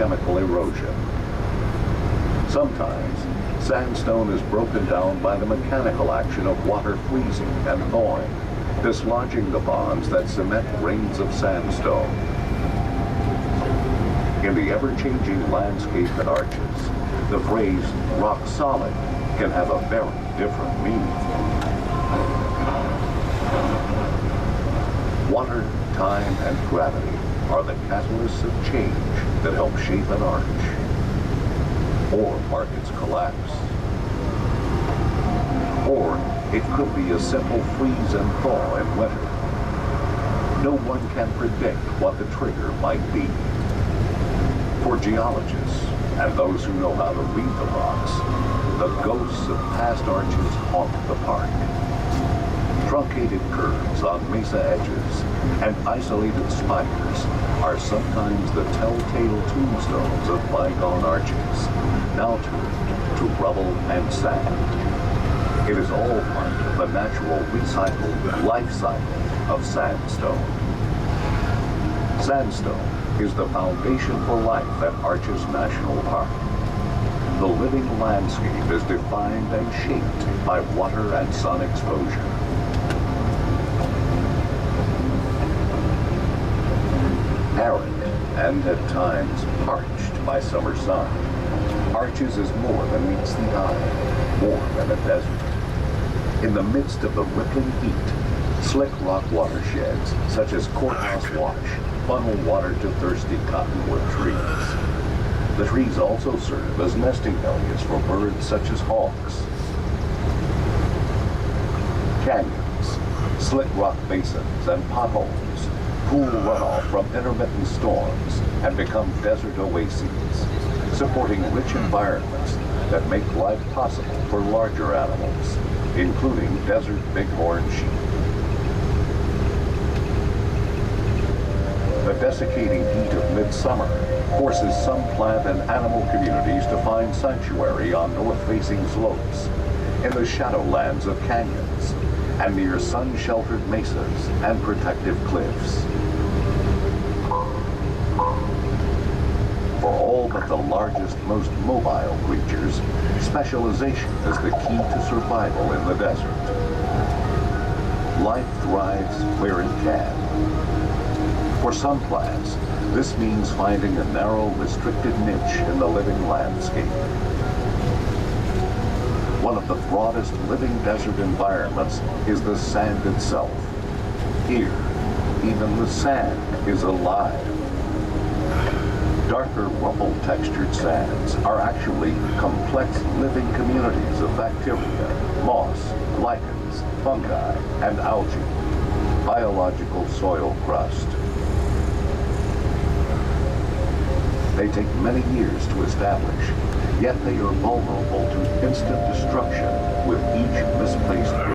chemical erosion. Sometimes, sandstone is broken down by the mechanical action of water freezing and thawing, dislodging the bonds that cement grains of sandstone. In the ever-changing landscape that arches, the phrase rock solid can have a very different meaning. Water, time, and gravity are the catalysts of change that help shape an arch or mark its collapse. Or it could be a simple freeze and thaw in winter. No one can predict what the trigger might be. For geologists and those who know how to read the rocks, the ghosts of past arches haunt the park. Truncated curves on mesa edges and isolated spires are sometimes the telltale tombstones of bygone arches, now turned to rubble and sand. It is all part of the natural recycled life cycle of sandstone. Sandstone is the foundation for life at Arches National Park. The living landscape is defined and shaped by water and sun exposure. Arid and at times parched by summer sun, Arches is more than meets the eye, more than a desert. In the midst of the rippling heat, slick rock watersheds such as Courthouse Wash funnel water to thirsty cottonwood trees. The trees also serve as nesting areas for birds such as hawks. Canyons, slick rock basins, and potholes cool runoff from intermittent storms and become desert oases, supporting rich environments that make life possible for larger animals, including desert bighorn sheep. The desiccating heat of midsummer forces some plant and animal communities to find sanctuary on north-facing slopes, in the shadowlands of canyons, and near sun-sheltered mesas and protective cliffs. For all but the largest, most mobile creatures, specialization is the key to survival in the desert. Life thrives where it can. For some plants, this means finding a narrow, restricted niche in the living landscape. One of the broadest living desert environments is the sand itself. Here, even the sand is alive. Darker, rumple-textured sands are actually complex living communities of bacteria, moss, lichens, fungi, and algae, biological soil crust. They take many years to establish, yet they are vulnerable to instant destruction with each misplaced